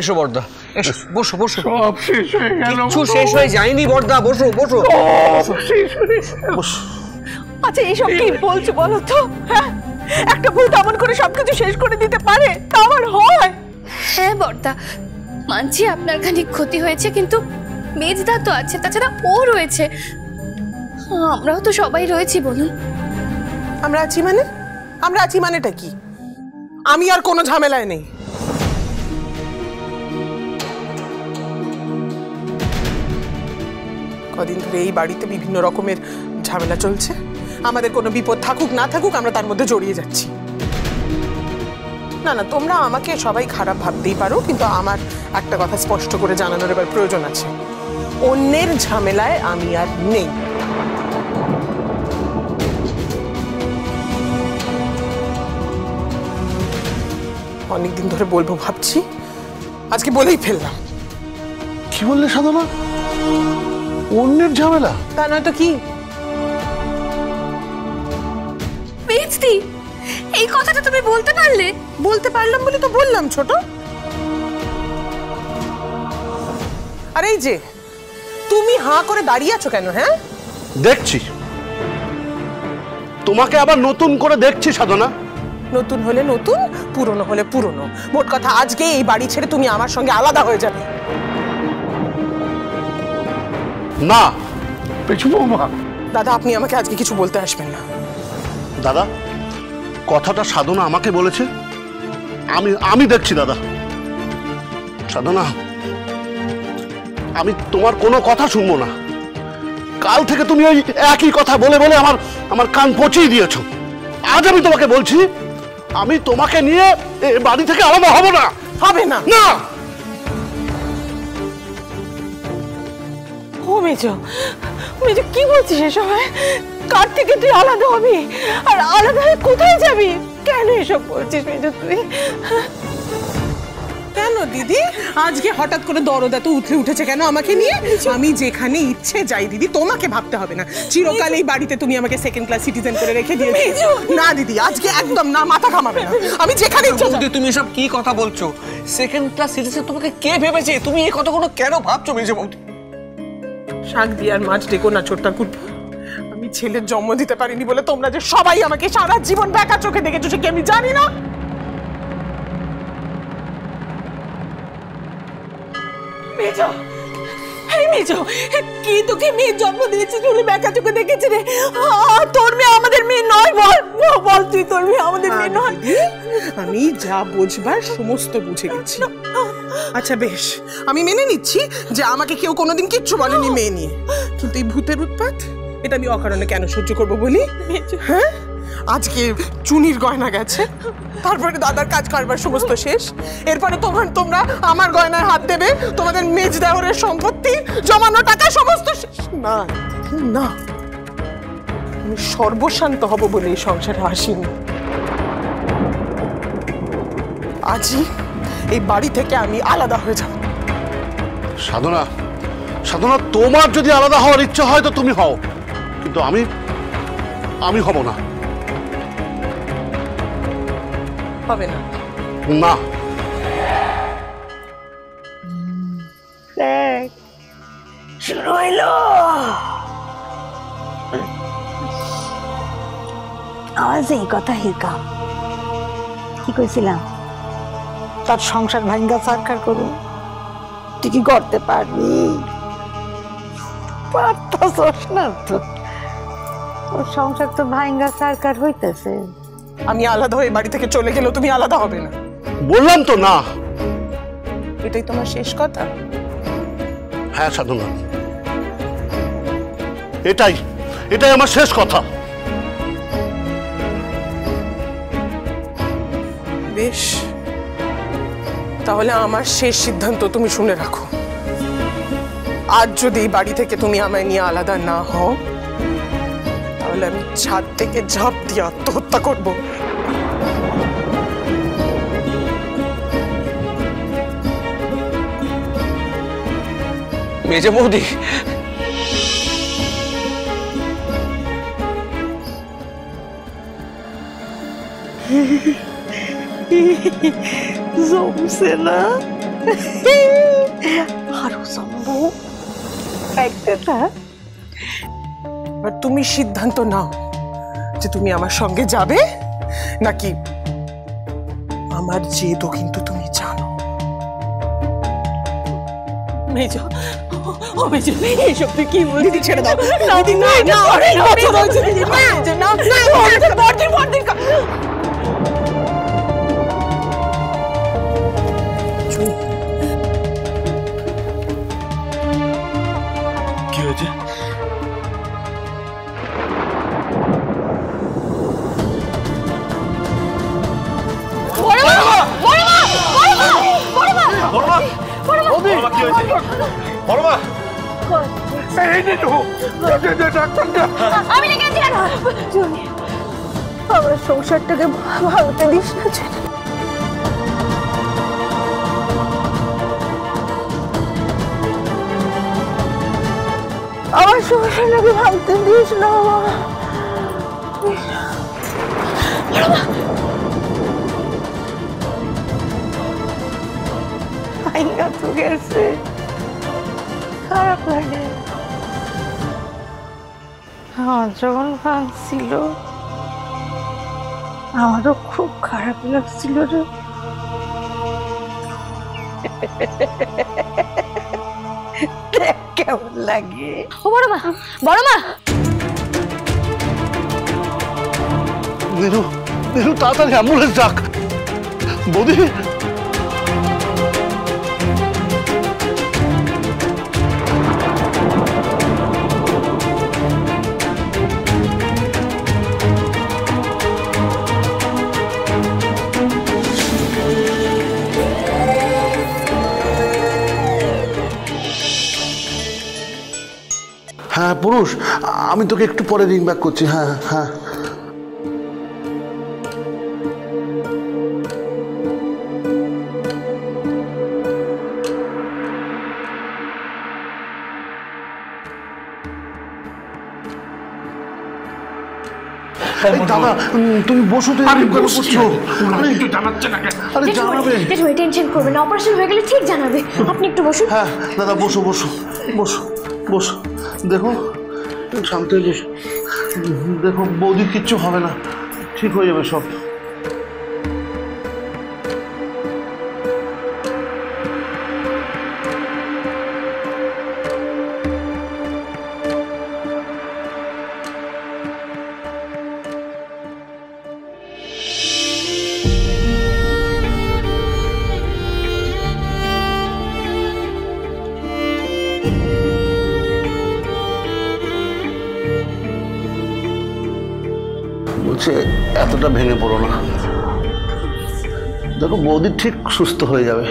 এসো বর্দা, এসো, বসো বসো। সব শেষ হয়ে গেল। কিছু শেষ হয়ে যায়নি বর্দা, বসো বসো। আচ্ছা এসব কি বলছো বলো তো? হ্যাঁ, একটা ভূত এমন করে সবকিছু শেষ করে দিতে পারে? তা আমার হয়? হ্যাঁ বর্দা, মানছি আপনার খানিক ক্ষতি হয়েছে, কিন্তু মেজদা তো আছে, তাছাড়া ও রয়েছে, আমরাও তো সবাই রয়েছি। বলুন আমরা আছি মানে? আমরা আছি মানেটা কি? আমি আর কোনো ঝামেলায় নেই। কদিন ধরে এই বাড়িতে বিভিন্ন রকমের ঝামেলা চলছে। আমাদের কোনো বিপদ থাকুক না থাকুক আমরা তার মধ্যে জড়িয়ে যাচ্ছি। না না, তোমরা আমাকে সবাই খারাপ ভাবতেই পারো, কিন্তু আমার একটা কথা স্পষ্ট করে জানানোর এবার প্রয়োজন আছে। অন্যের ঝামেলায় আমি আর নেই। অনেকদিন ধরে বলবো ভাবছি, আজকে বলেই ফেললাম। কি বললে সাধনা? অন্যের ঝামেলা? তা নয় তো কি? মেজদি, এই কথাটা তুমি বলতে পারলে? বলতে পারলাম বলে তো বললাম ছোট। আর এই যে তুমি হাঁ করে দাঁড়িয়ে আছো কেন? হ্যাঁ, দেখছি, তোমাকে আবার নতুন করে দেখছি সাধনা। নতুন হলে নতুন, পুরনো হলে পুরনো। মোট কথা আজকে এই বাড়ি ছেড়ে তুমি আমার সঙ্গে আলাদা হয়ে যাবে। না পেছু বৌমা। দাদা, আপনি আমাকে আজকে কিছু বলতে আসবেন না। দাদা, কথাটা সাধনা আমাকে বলেছে, আমি দেখছি দাদা। সাধনা, আমি তোমার কোনো কথা শুনবো না। কাল থেকে তুমি ওই একই কথা বলে বলে আমার কান পচিয়ে দিয়েছো। আজ আমি তোমাকে বলছি, আমি তোমাকে নিয়ে বাড়ি থেকে আলাদা হব না। হবে না? না। ও মেজো, মেজো কি বলছিস এসব? কার থেকে তুই আলাদা হবি? আর আলাদা হয়ে কোথায় যাবি? কেন এসব বলছিস মেজো তুই? কেন দিদি আজকে হঠাৎ করে দরদ এত উঠে উঠেছে কেন আমাকে নিয়ে? আমি যেখানে ইচ্ছে যাই দিদি, তোমাকে ভাবতে হবে না। চিরকাল এই বাড়িতে তুমি আমাকে সেকেন্ড ক্লাস সিটিজেন করে রেখে দিয়েছো। না দিদি, আজকে একদম না, মাথা ঘামাবে না। আমি যেখানে ইচ্ছে যাই। তুমি এসব কি কথা বলছো? সেকেন্ড ক্লাস সিটিজেন তোমাকে কে ভেবেছে? তুমি এই কথাগুলো কেন ভাবছো মেজে বৌদি? শাক দিয়ে আর মাছ ডেকো না ছোট্টা কুটু। আমি ছেলের জন্ম দিতে পারিনি বলে তোমরা যে সবাই আমাকে সারা জীবন বেকা চোখে দেখেছো সে কি আমি জানি না? মেজো, এই মেজো, কি তোকে মেয়ে জন্ম দিয়েছিস বলে বেকা চোখে দেখেছি রে? তোর মেয়ে আমাদের মেয়ে নয়। বল বল, তুই তোর মেয়ে আমাদের মেয়ে নয়। আমি যা বুঝবার সমস্ত বুঝে গেছি। আচ্ছা বেশ, আমি মেনে নিচ্ছি যে আমাকে কেউ কোনোদিন কিচ্ছু বলেনি মেয়ে নিয়ে, কিন্তু এই ভূতের উৎপাত এটা আমি অকারণে কেন সহ্য করবো বলি? হ্যাঁ, আজকে চুনির গয়না গেছে, তারপরে দাদার কাজ কারবার সমস্ত শেষ, এরপরে তোমরা আমার গয়নায় হাত দেবে, তোমাদের মেজ দেওরের সম্পত্তি জমানো টাকা সমস্ত শেষ। না না, আমি সর্বশান্ত হব বলে এই সংসারে আসিনি। আজই এই বাড়ি থেকে আমি আলাদা হয়ে যাব। সাধনা, সাধনা, তোমার যদি আলাদা হওয়ার ইচ্ছা হয় তো তুমি হও, কিন্তু আমি হব না। হবে না? না। শুরু হইলো। আমার যে এই কথা হিরকাম কি কইছিলাম, তার সংসার ভাঙ্গা সরকার করুন, তুই কি করতে পারবি? পারতাছস না তো, ওর সংসার তো ভাঙ্গা সরকার হইতেছে। আমি আলাদা হয়ে বাড়ি থেকে চলে গেলেও তুমি আলাদা হবে না। বললাম তো না। এটাই তোমার শেষ কথা? হ্যাঁ সাধনা, এটাই আমার শেষ কথা। বেশ, তাহলে আমার শেষ সিদ্ধান্ত তুমি শুনে রাখো। আজ যদি এই বাড়ি থেকে তুমি আমায় নিয়ে আলাদা না হও, তাহলে আমি ছাদ থেকে ঝাঁপ দিয়ে আত্মহত্যা করব। মেজে বৌদি, জমছে না? আরো সম্ভব একটা এবার তুমি সিদ্ধান্ত নাও যে তুমি আমার সঙ্গে যাবে নাকি আমার জেদও কিন্তু তুমি জানো। মেজো, ও মেজো, এইসব তুই কি বলছিস? দিদি ছেড়ে দাও। দিদি না, না, অনেক বছর হয়েছে দিদি। মেজো, না, না, পরদিন। কি হয়েছে? আমি ডেকেছি কেন? আমার সংসারটাকে ভাঙতে দিস না ছেলে। আমার সংসারটাকে ভাঙতে দিস না বাবা। ভাইঙ্গা তো গেছে, খারাপ লাগে। আমার যখন ভাঙছিল আমারও খুব খারাপ লাগছিল রে। দেখ কেমন লাগে। ও বড় মা, নীরু, নীরু তাড়াতাড়ি অ্যাম্বুলেন্স ডাক। বৌদি, হ্যাঁ পুরুষ, আমি তোকে একটু পরে রিং ব্যাক করছি। হ্যাঁ হ্যাঁ। দাদা তুমি বসো তো, করছো আরে জানাবে। টেনশন করবেন না, অপারেশন হয়ে গেলে ঠিক জানাবে। আপনি একটু বসুন। হ্যাঁ দাদা বসো বসো বসো বসো। দেখো শান্ত হয়ে বসো। দেখো বৌদি কিচ্ছু হবে না, ঠিক হয়ে যাবে সব। বলছে এতটা ভেঙে পড়ো না, দেখো বৌদি ঠিক সুস্থ হয়ে যাবে।